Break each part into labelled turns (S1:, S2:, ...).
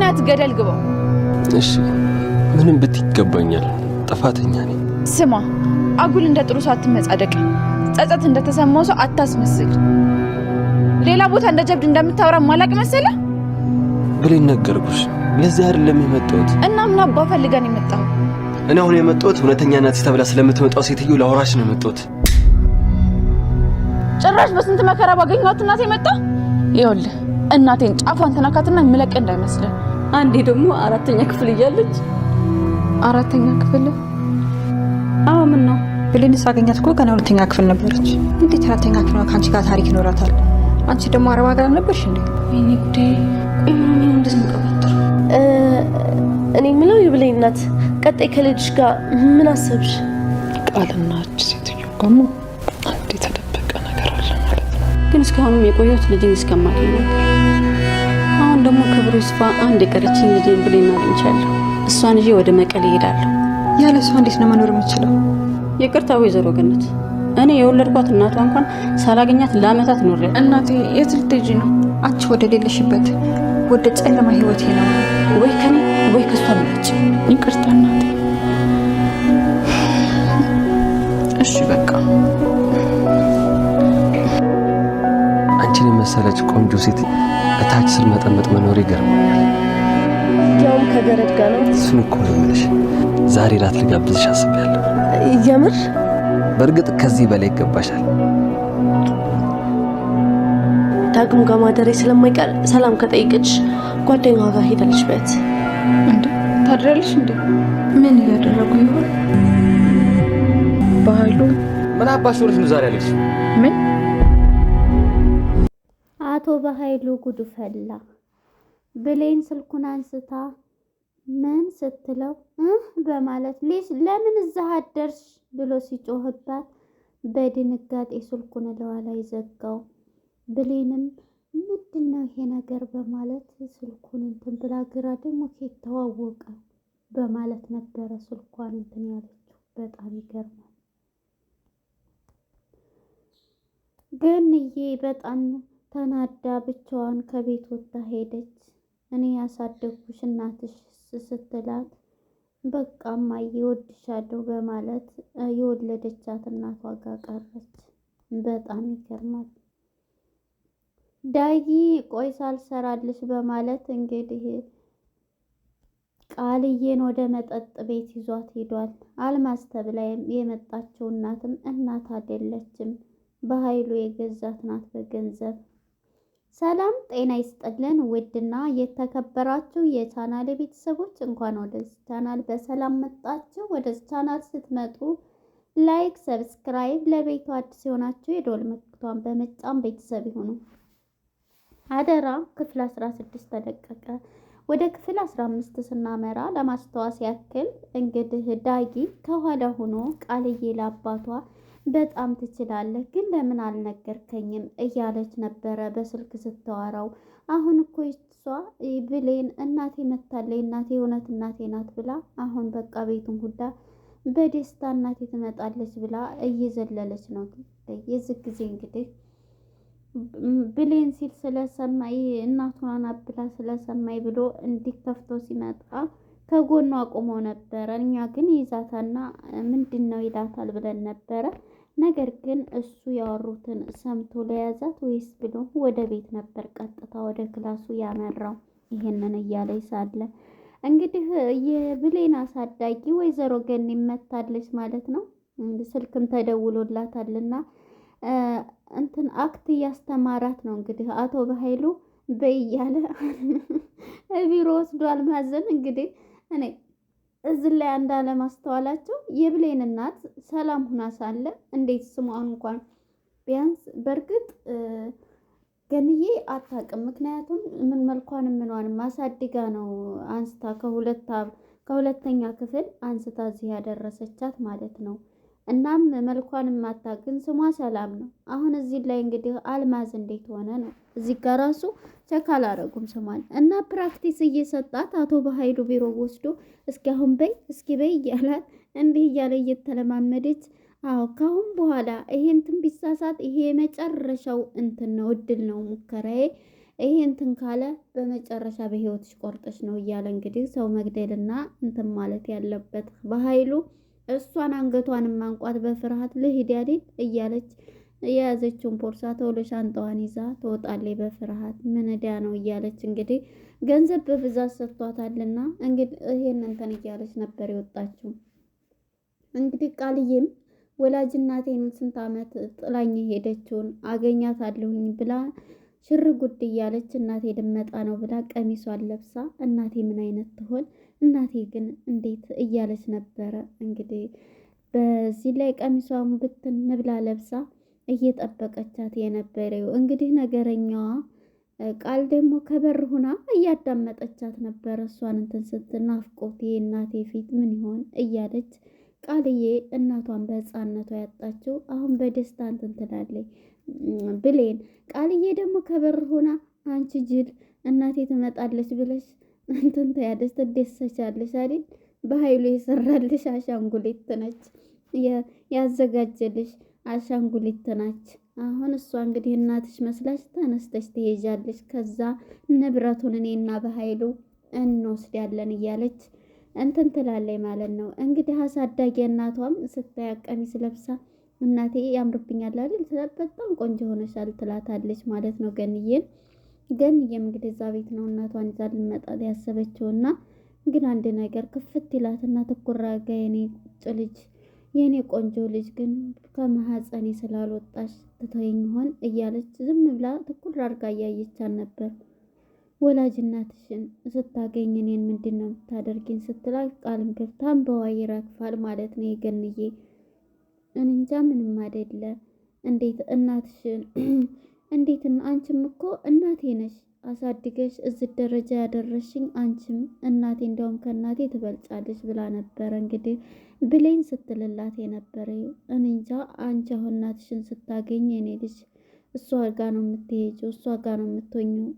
S1: በእናት ገደል ግባው።
S2: እሺ ምንም ብትይገባኛል፣ ጥፋተኛ ነኝ።
S1: ስማ አጉል እንደ ጥሩ ሰው አትመጻደቅ። ጸጸት እንደተሰማው ሰው አታስመስል። ሌላ ቦታ እንደ ጀብድ እንደምታወራ ማላቅ መሰለ
S2: ብለኝ ነገርኩሽ። ለዚህ አይደለም የመጣሁት።
S1: እና ምን አባ ፈልገን የመጣው?
S2: እኔ አሁን የመጣሁት እውነተኛ እናት ተብላ ስለምትመጣው ሴትዮ ላወራሽ ነው የመጣሁት።
S1: ጭራሽ በስንት መከራ ባገኘኋት እናቴ መጣ። ይኸውልህ እናቴን ጫፏን ተናካትና ምለቅ እንዳይመስልህ።
S3: አንዴ ደግሞ አራተኛ ክፍል እያለች
S1: አራተኛ ክፍል?
S3: አዎ ምን ነው
S4: ብሌን ሳገኛት እኮ ገና ሁለተኛ ክፍል ነበረች። እንዴት አራተኛ ክፍል ነው? ከአንቺ ጋር ታሪክ ይኖራታል። አንቺ ደግሞ አረብ ሀገር ነበርሽ እንዴ?
S3: እኔ ጉዴ። ቆይ ምን እንደዚህ መቀበጥር?
S5: እኔ የምለው የብሌን እናት ቀጣይ ከልጅሽ ጋር ምን አሰብሽ?
S6: ቃልና እጅ ሴትዮ ጋሞ አንድ የተደበቀ ነገር አለ ማለት ነው።
S3: ግን እስካሁንም የቆየሁት ልጅን እስከማገኝ ነበር። አሁን ደግሞ ክብሩ ይስፋ አንድ የቀረችኝ ልጅን ብሌን አግኝቻለሁ። እሷን ይዤ ወደ መቀሌ እሄዳለሁ።
S4: ያለ እሷ እንዴት ነው መኖር የምችለው?
S3: ይቅርታ ወይዘሮ ገነት፣ እኔ የወለድኳት እናቷ እንኳን ሳላገኛት ለአመታት ኖሬያለሁ።
S1: እናቴ የት ልትሄጂ ነው?
S4: አንቺ ወደ ሌለሽበት ወደ ጨለማ ህይወቴ ነው።
S3: ወይ ከኔ ወይ ከሷ ልጅ።
S1: ይቅርታ እናቴ። እሺ በቃ
S2: አንቺን የመሰለች ቆንጆ ሴት እታች ስር መጠመጥ መኖር ይገርማል።
S5: ያውም ከገረድ ጋር ነው።
S2: እሱን እኮ ነው የምልሽ። ዛሬ ራት ልጋብዝሽ አስቤያለሁ።
S5: የምር?
S2: በእርግጥ ከዚህ በላይ ይገባሻል።
S5: ዳግም ጋር ማደሬ ስለማይቀር ሰላም ከጠይቀች ጓደኛዋ ጋር ሄዳለች በት።
S1: እንዴ ታድራለሽ እንዴ? ምን እያደረጉ ይሆን? ባህሉ
S2: ምን አባሽ ወርሽ ነው ዛሬ አለች?
S1: ምን?
S7: አቶ በኃይሉ ጉዱ ፈላ። ብሌን ስልኩን አንስታ ምን ስትለው በማለት ልጅ ለምን እዛ አደርሽ ብሎ ሲጮህባት በድንጋጤ ስልኩን ለዋ ላይ ዘጋው። ብሌንም ምንድነው ይሄ ነገር በማለት ስልኩን እንትን ብላ ግራ ደግሞ ከየት ተዋወቀ በማለት ነበረ ስልኳን እንትን ያለችው። በጣም ይገርማል። ገንዬ በጣም ተናዳ ብቻዋን ከቤት ወጥታ ሄደች። እኔ ያሳደግኩሽ እናትሽ ስትላት በቃ እማዬ እወድሻለሁ በማለት የወለደቻት እናቷ ጋር ቀረች። በጣም ይገርማል። ዳጊ ቆይ ሳልሰራልሽ በማለት እንግዲህ ቃልዬን ወደ መጠጥ ቤት ይዟት ሄዷል። አልማዝ ተብላ የመጣችው እናትም እናት አይደለችም፣ በኃይሉ የገዛት ናት በገንዘብ። ሰላም ጤና ይስጥልን ውድና የተከበራችሁ የቻናል ቤተሰቦች እንኳን ወደዚህ ቻናል በሰላም መጣችሁ። ወደዚህ ቻናል ስትመጡ ላይክ፣ ሰብስክራይብ፣ ለቤቱ አዲስ የሆናችሁ የደወል ምልክቷን በመጫን ቤተሰብ ይሁኑ። አደራ ክፍል 16 ተለቀቀ። ወደ ክፍል 15 ስናመራ ለማስታወስ ያክል እንግዲህ ዳጊ ከኋላ ሆኖ ቃልዬ ለአባቷ በጣም ትችላለህ ግን ለምን አልነገርከኝም እያለች ነበረ በስልክ ስታወራው። አሁን እኮ እሷ ብሌን እናቴ መታለች፣ እናቴ የእውነት እናቴ ናት ብላ አሁን በቃ ቤቱን ሁላ በደስታ እናቴ ትመጣለች ብላ እየዘለለች ነው። የዚህ ጊዜ እንግዲህ ብሌን ሲል ስለሰማይ እናቱን አብላ ስለሰማይ ብሎ እንዲከፍቶ ሲመጣ ከጎኗ አቁሞ ነበረ። እኛ ግን ይዛታና ምንድነው ይላታል ብለን ነበረ። ነገር ግን እሱ ያወሩትን ሰምቶ ለያዛት ወይስ ብሎ ወደ ቤት ነበር ቀጥታ ወደ ክላሱ ያመራው። ይሄንን እያለ ሳለ እንግዲህ የብሌን አሳዳጊ ወይዘሮ ገኒ መታለች ማለት ነው። ስልክም ተደውሎላታልና እንትን አክት እያስተማራት ነው እንግዲህ አቶ በኃይሉ በእያለ ቢሮ ወስዷል። ማዘን እንግዲህ እኔ እዚህ ላይ እንዳለ ማስተዋላቸው የብሌን እናት ሰላም ሁና ሳለ እንዴት ስሟን እንኳን ቢያንስ በእርግጥ ገንዬ አታውቅም። ምክንያቱም ምን መልኳንም ምኗንም አሳድጋ ነው አንስታ ከሁለተኛ ክፍል አንስታ እዚህ ያደረሰቻት ማለት ነው። እናም መልኳንም አታውቅም፣ ስሟ ሰላም ነው። አሁን እዚህ ላይ እንግዲህ አልማዝ እንዴት ሆነ ነው እዚህ ጋር ራሱ ቸክ አላረጉም ስሟን እና ፕራክቲስ እየሰጣት አቶ በኃይሉ ቢሮ ወስዶ እስኪ አሁን በይ እስኪ በይ እያላት እንዲህ እያለ እየተለማመደች አዎ ካሁን በኋላ ይሄን እንትን ቢሳሳት ይሄ የመጨረሻው እንትን ነው እድል ነው ሙከራዬ ይሄ እንትን ካለ በመጨረሻ በህይወትሽ ቆርጠሽ ነው እያለ እንግዲህ ሰው መግደልና እንትን ማለት ያለበት በኃይሉ እሷን አንገቷን ማንቋት በፍርሃት ልሂድ ያዲል እያለች የያዘችውን ቦርሳ ተወሎ ሻንጣዋን ይዛ ትወጣለች በፍርሃት ምን ዕዳ ነው እያለች እንግዲህ ገንዘብ በብዛት ሰጥቷታልና እንግዲህ ይሄን እንትን እያለች ነበር የወጣችው። እንግዲህ ቃልዬም ወላጅ እናቴን ስንት ዓመት ጥላኝ ሄደችውን አገኛታለሁኝ ብላ ሽር ጉድ እያለች እናቴ ልመጣ ነው ብላ ቀሚሷን ለብሳ እናቴ ምን አይነት ትሆን እናቴ ግን እንዴት እያለች ነበረ። እንግዲህ በዚህ ላይ ቀሚሷን ብትን ብላ ለብሳ እየጠበቀቻት የነበረው እንግዲህ ነገረኛዋ ቃል ደግሞ ከበር ሁና እያዳመጠቻት ነበረ። እሷን እንትን ስትል ናፍቆቴ እናቴ ፊት ምን ይሆን እያለች ቃልዬ እናቷን በህፃነቷ ያጣችው አሁን በደስታ እንትን ትላለች ብሌን። ቃልዬ ደግሞ ከበር ሆና አንቺ ጅል እናቴ ትመጣለች ብለሽ እንትን ትያለሽ ትደሰቻለሽ አይደል? በኃይሉ የሰራልሽ አሻንጉሊት ነች ያዘጋጀልሽ አሻንጉሊት ናች። አሁን እሷ እንግዲህ እናትሽ መስላሽ ተነስተሽ ትሄጃለሽ፣ ከዛ ንብረቱን እኔና በኃይሉ እንወስዳለን እያለች እንትን ትላለች ማለት ነው። እንግዲህ አሳዳጊ እናቷም ስታያ ቀሚስ ለብሳ እናቴ ያምርብኛል አይደል በጣም ቆንጆ ሆነሻል ትላታለች ማለት ነው ገንዬም እንግዲህ እዛ ቤት ነው እናቷን ይዛ ልመጣ ያሰበችውና ግን አንድ ነገር ክፍት ይላትና ትኩራጋ የኔ ቁጭ ልጅ የኔ ቆንጆ ልጅ ግን ከማህፀኔ ስላልወጣሽ ትተይኝ ሆን እያለች ዝም ብላ ትኩር አድርጋ እያየቻት ነበር። ወላጅ እናትሽን ስታገኝ እኔን ምንድን ነው የምታደርጊኝ ስትላት ቃልም ገብታ እንበዋ ይረግፋል ማለት ነው። የገንዬ እንጃ ምንም አይደለ እንዴት እናትሽን እንዴት አንቺም እኮ እናቴ ነሽ አሳድገሽ እዚህ ደረጃ ያደረሽኝ አንቺም እናቴ እንደውም ከእናቴ ትበልጫለሽ ብላ ነበረ እንግዲህ ብሌን ስትልላት የነበረ። እንጃ አንቺ አሁን እናትሽን ስታገኝ የኔ ልጅ እሷ ጋ ነው የምትሄጂው እሷ ጋ ነው የምትሆኚው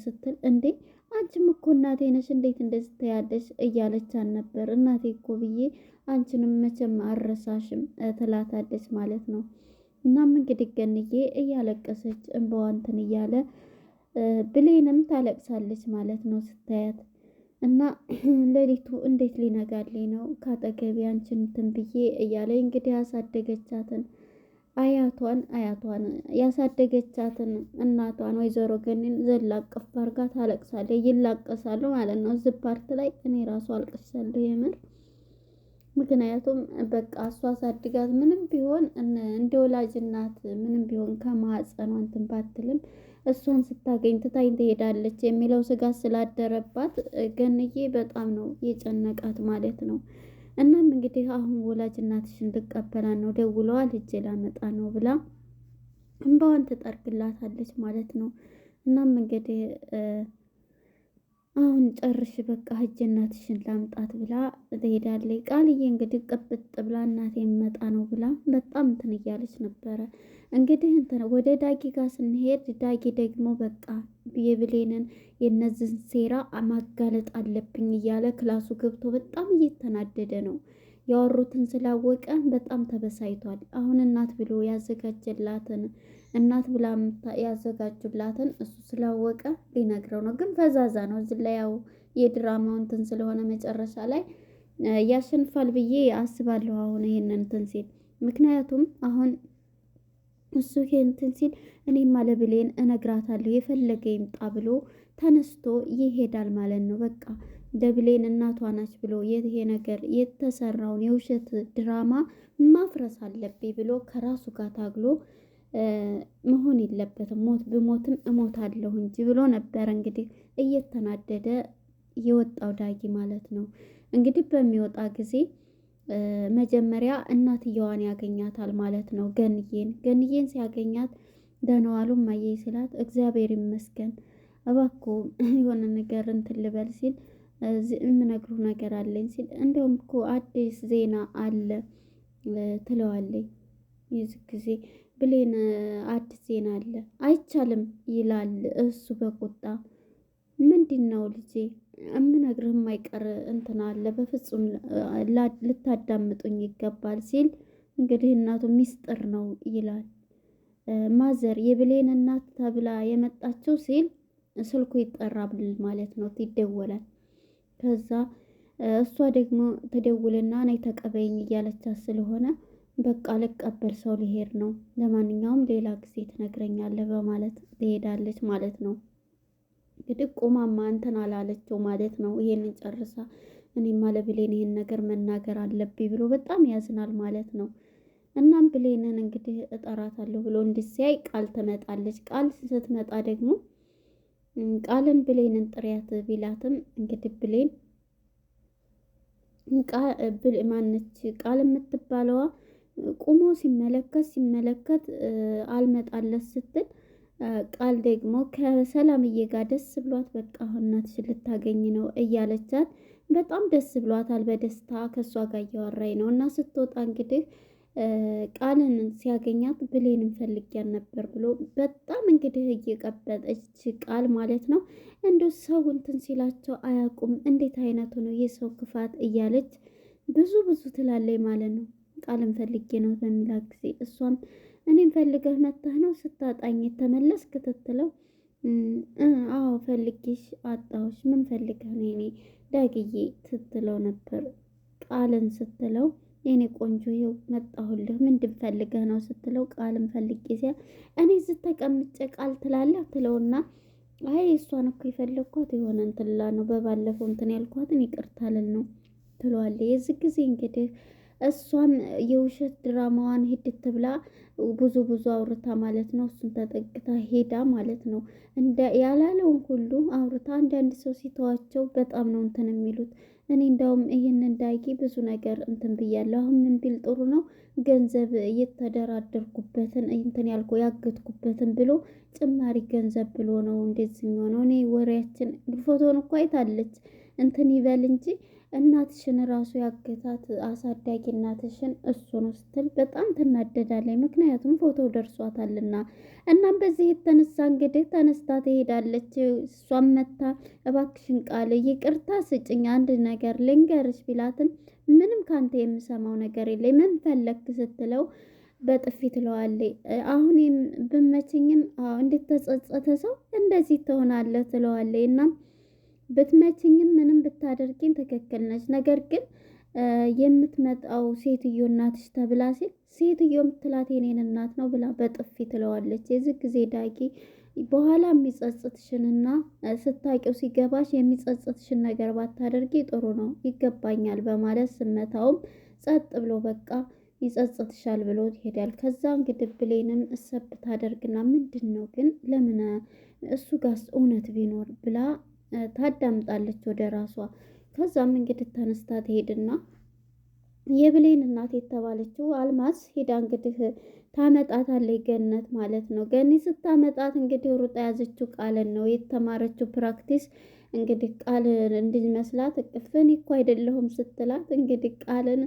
S7: ስትል እንዴ አንቺም እኮ እናቴ ነሽ እንዴት እንደዚህ ትያለሽ እያለቻት ነበር። እናቴ እኮ ብዬ አንቺንም መቼም አረሳሽም ትላታለች ማለት ነው። እናም እንግዲህ ገንዬ እያለቀሰች እንባዋን እንትን እያለ ብሌንም ታለቅሳለች ማለት ነው ስታያት። እና ሌሊቱ እንዴት ሊነጋልኝ ነው ካጠገቢ አንቺን እንትን ብዬ እያለ እንግዲህ ያሳደገቻትን አያቷን ያሳደገቻትን እናቷን ወይዘሮ ገኒን ዘላቀፍ አድርጋ ታለቅሳለች። ይላቀሳሉ ማለት ነው። እዚህ ፓርት ላይ እኔ ራሱ አልቅሻለሁ የምር። ምክንያቱም በቃ እሷ አሳድጋት ምንም ቢሆን እንደ ወላጅ እናት ምንም ቢሆን ከማህፀኗ እንትን ባትልም እሷን ስታገኝ ትታኝ ትሄዳለች የሚለው ስጋት ስላደረባት ገንዬ በጣም ነው የጨነቃት ማለት ነው። እናም እንግዲህ አሁን ወላጅ እናትሽን ልቀበላት ነው ደውለዋል ሂጅ ላመጣ ነው ብላ እንባዋን ትጠርግላታለች ማለት ነው። እናም እንግዲህ አሁን ጨርሽ በቃ ሂጅ እናትሽን ላምጣት ብላ ትሄዳለች። ቃልዬ እንግዲህ ቅብጥ ብላ እናቴ መጣ ነው ብላ በጣም እንትን እያለች ነበረ። እንግዲህ እንትን ወደ ዳጊ ጋር ስንሄድ ዳጊ ደግሞ በቃ የብሌንን የነዚህን ሴራ ማጋለጥ አለብኝ እያለ ክላሱ ገብቶ በጣም እየተናደደ ነው። ያወሩትን ስላወቀ በጣም ተበሳይቷል። አሁን እናት ብሎ ያዘጋጀላትን እናት ብላ ያዘጋጁላትን እሱ ስላወቀ ሊነግረው ነው። ግን ፈዛዛ ነው። እዚህ ላይ ያው የድራማው እንትን ስለሆነ መጨረሻ ላይ ያሸንፋል ብዬ አስባለሁ። አሁን ይሄንን እንትን ሲል ምክንያቱም አሁን እሱ እንትን ሲል እኔማ ለብሌን እነግራታለሁ የፈለገ ይምጣ ብሎ ተነስቶ ይሄዳል ማለት ነው። በቃ ደብሌን እናቷ ናች ብሎ ይሄ ነገር የተሰራውን የውሸት ድራማ ማፍረስ አለብኝ ብሎ ከራሱ ጋር ታግሎ መሆን የለበትም ሞት ብሞትም እሞታለሁ እንጂ ብሎ ነበር እንግዲህ እየተናደደ የወጣው ዳጊ ማለት ነው። እንግዲህ በሚወጣ ጊዜ መጀመሪያ እናትየዋን ያገኛታል ማለት ነው። ገንዬን ሲያገኛት ደህና ዋሉ እማዬ ሲላት እግዚአብሔር ይመስገን እባክዎ የሆነ ነገር እንትን ልበል ሲል የምነግሩህ ነገር አለኝ ሲል እንደውም እኮ አዲስ ዜና አለ ትለዋለች። የዚህ ጊዜ ብሌን አዲስ ዜና አለ አይቻልም ይላል እሱ በቁጣ። ምንድን ነው ልጄ የምነግርህ የማይቀር እንትን አለ በፍጹም ልታዳምጡኝ ይገባል ሲል እንግዲህ እናቱ ሚስጥር ነው ይላል። ማዘር የብሌን እናት ተብላ የመጣችው ሲል ስልኩ ይጠራል ማለት ነው፣ ይደወላል። ከዛ እሷ ደግሞ ትደውልና ነይ ተቀበይኝ እያለቻት ስለሆነ በቃ ልቀበል ሰው ሊሄድ ነው፣ ለማንኛውም ሌላ ጊዜ ትነግረኛለህ በማለት ትሄዳለች ማለት ነው። እንግዲህ ቁማማ እንትን አላለችው ማለት ነው። ይሄንን ጨርሳ እኔማ ለብሌን ይሄን ነገር መናገር አለብኝ ብሎ በጣም ያዝናል ማለት ነው። እናም ብሌንን እንግዲህ እጠራታለሁ ብሎ እንዲሲያይ ቃል ትመጣለች። ቃል ስትመጣ ደግሞ ቃልን ብሌንን ጥሪያት ቢላትም እንግዲህ ብሌን ማነች ቃል የምትባለዋ ቁሞ ሲመለከት አልመጣለት ስትል ቃል ደግሞ ከሰላምዬ ጋር ደስ ብሏት በቃ እናትሽን ልታገኝ ነው እያለቻት በጣም ደስ ብሏታል። በደስታ ከእሷ ጋር እያወራኝ ነው እና ስትወጣ እንግዲህ ቃልን ሲያገኛት ብሌንን ፈልጊያን ነበር ብሎ በጣም እንግዲህ እየቀበጠች ቃል ማለት ነው። እንደው ሰው እንትን ሲላቸው አያውቁም እንዴት አይነቱ ነው የሰው ክፋት እያለች ብዙ ትላለች ማለት ነው። ቃልን ፈልጌ ነው በሚላት ጊዜ እሷም እኔም ፈልገህ መታህ ነው ስታጣኝ ተመለስ ክትትለው አዎ ፈልጌሽ አጣሁሽ ምን ፈልገህ ነው እኔ ዳግዬ ስትለው ነበር። ቃልን ስትለው የኔ ቆንጆ ይኸው መጣሁልህ ምንድን ፈልገህ ነው ስትለው ቃልን ፈልጌ ሲያ እኔ እዚህ ተቀምጬ ቃል ትላለህ ትለውና አይ እሷን እኮ የፈለግኳት የሆነ እንትን ላ ነው በባለፈው እንትን ያልኳትን ይቅርታ ልል ነው ትለዋለች። የዚህ ጊዜ እንግዲህ እሷም የውሸት ድራማዋን ሂድት ብላ ብዙ አውርታ ማለት ነው። እሱን ተጠግታ ሄዳ ማለት ነው እንደ ያላለውን ሁሉ አውርታ አንዳንድ ሰው ሲተዋቸው በጣም ነው እንትን የሚሉት። እኔ እንዳውም ይሄንን ዳጊ ብዙ ነገር እንትን ብያለሁ። አሁን ምን ቢል ጥሩ ነው ገንዘብ የተደራደርኩበትን እንትን ያልኩ ያገትኩበትን ብሎ ጭማሪ ገንዘብ ብሎ ነው እንደዚህ የሚሆነው። እኔ ወሬያችን ፎቶን እኮ አይታለች እንትን ይበል እንጂ እናትሽን ራሱ ያገታት አሳዳጊ እናትሽን እሱ ነው ስትል በጣም ትናደዳለች። ምክንያቱም ፎቶ ደርሷታልና። እናም በዚህ የተነሳ እንግዲህ ተነስታ ትሄዳለች። እሷም መታ እባክሽን ቃል ይቅርታ ስጭኝ አንድ ነገር ልንገርሽ ቢላትም ምንም ካንተ የምሰማው ነገር የለኝ ምን ፈለክ ስትለው በጥፊ ትለዋለች። አሁን ብመችኝም እንዴት ተጸጸተ ሰው እንደዚህ ትሆናለህ ትለዋለች። እናም ብትመችኝም ምንም ብታደርጊም ትክክል ነች። ነገር ግን የምትመጣው ሴትዮ እናትሽ ተብላ ሲል ሴትዮ የምትላት የኔን እናት ነው ብላ በጥፊ ትለዋለች። የዚህ ጊዜ ዳጊ በኋላ የሚጸጽትሽንና ስታቂው ሲገባሽ የሚጸጽትሽን ነገር ባታደርጊ ጥሩ ነው ይገባኛል በማለት ስመታውም ጸጥ ብሎ በቃ ይጸጽትሻል ብሎ ይሄዳል። ከዛ እንግዲህ ብሌንም እሰብ ታደርግና ምንድን ነው ግን ለምን እሱ ጋርስ እውነት ቢኖር ብላ ታዳምጣለች ወደ ራሷ። ከዛም እንግዲህ ተነስታ ትሄድና የብሌን እናት የተባለችው አልማዝ ሄዳ እንግዲህ ታመጣታለች ገነት ማለት ነው። ገኒ ስታመጣት እንግዲህ ሩጣ ያዘችው ቃልን ነው የተማረችው ፕራክቲስ እንግዲህ ቃል እንዲመስላት እቅፍን እኮ አይደለሁም ስትላት እንግዲህ ቃልን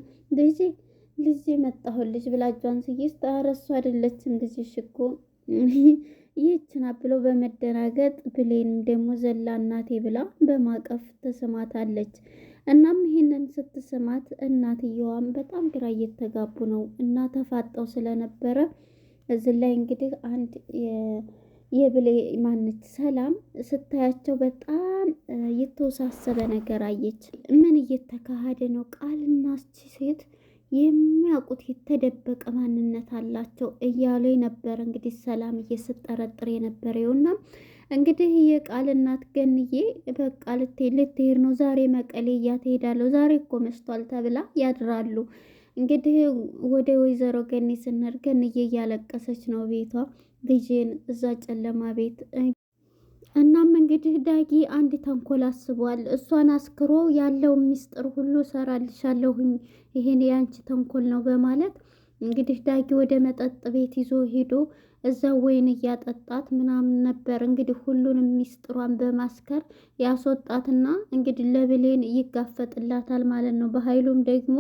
S7: ልጅ መጣሁልሽ ብላ እጇን ስይዝ ኧረ እሱ አይደለችም ልጅሽ እኮ ይህችን ብለው በመደናገጥ ብሌንም ደግሞ ዘላ እናቴ ብላ በማቀፍ ትስማታለች። እናም ይሄንን ስትስማት እናትየዋም በጣም ግራ እየተጋቡ ነው እና ተፋጠው ስለነበረ እዚህ ላይ እንግዲህ አንድ የብሌ ማነች ሰላም ስታያቸው በጣም የተወሳሰበ ነገር አየች። ምን እየተካሄደ ነው? ቃልና ሴት የሚያውቁት የተደበቀ ማንነት አላቸው እያሉ ነበር እንግዲህ ሰላም እየስጠረጥር የነበረውና እንግዲህ የቃል እናት ገንዬ በቃ ልትሄድ ነው ዛሬ መቀሌ እያትሄዳለሁ ዛሬ እኮ መሽቷል ተብላ ያድራሉ። እንግዲህ ወደ ወይዘሮ ገኒ ስንሄድ ገንዬ እያለቀሰች ነው ቤቷ ልጄን እዛ ጨለማ ቤት። እናም እንግዲህ ዳጊ አንድ ተንኮል አስቧል። እሷን አስክሮ ያለውን ሚስጥር ሁሉ ሰራልሻለሁኝ ይሄን ያንቺ ተንኮል ነው በማለት እንግዲህ ዳጊ ወደ መጠጥ ቤት ይዞ ሄዶ እዛ ወይን እያጠጣት ምናምን ነበር እንግዲህ ሁሉንም ሚስጥሯን በማስከር ያስወጣትና እንግዲህ ለብሌን ይጋፈጥላታል ማለት ነው። በኃይሉም ደግሞ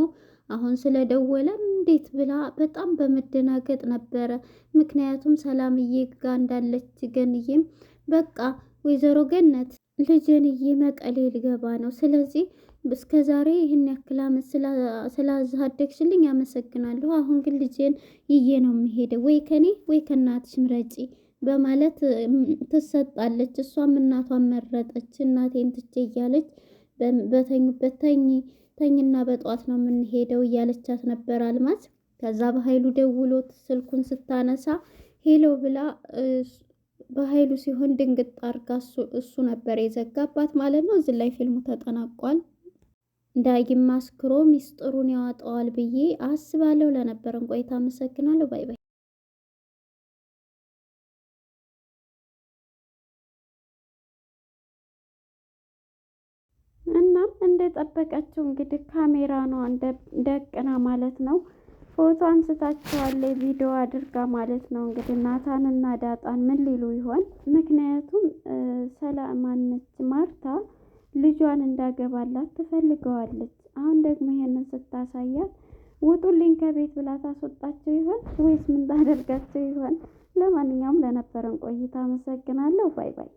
S7: አሁን ስለደወለ እንዴት ብላ በጣም በመደናገጥ ነበረ። ምክንያቱም ሰላምዬ ጋር እንዳለች ገንዬም በቃ ወይዘሮ ገነት ልጄን መቀሌ ልገባ ነው፣ ስለዚህ እስከ ዛሬ ይህን ያክል ዓመት ስላዛደግሽልኝ አመሰግናለሁ። አሁን ግን ልጄን ይዤ ነው የምሄደው፣ ወይ ከኔ ወይ ከእናትሽ ምረጪ በማለት ትሰጣለች። እሷም እናቷን መረጠች። እናቴን ትቼ እያለች በተኙበት ተኝና በጧት ነው የምንሄደው እያለቻት ነበር አልማዝ። ከዛ በኃይሉ ደውሎ ስልኩን ስታነሳ ሄሎ ብላ በኃይሉ ሲሆን ድንግጥ አርጋ እሱ ነበር የዘጋባት ማለት ነው። እዚህ ላይ ፊልሙ ተጠናቋል። ዳጊም ማስክሮ ሚስጥሩን ያወጣዋል ብዬ አስባለሁ። ለነበረን ቆይታ አመሰግናለሁ። ባይ ባይ። እናም እንደጠበቀችው እንግዲህ ካሜራ ነው ደቅና ማለት ነው ፎቶ አንስታቸዋለች፣ ቪዲዮ አድርጋ ማለት ነው። እንግዲህ ናታንና ዳጣን ምን ሊሉ ይሆን? ምክንያቱም ሰላማነች ማርታ ልጇን እንዳገባላት ትፈልገዋለች። አሁን ደግሞ ይሄንን ስታሳያት ውጡልኝ ከቤት ብላ ታስወጣቸው ይሆን ወይስ ምን ታደርጋቸው ይሆን? ለማንኛውም ለነበረን ቆይታ አመሰግናለሁ። ባይ ባይ።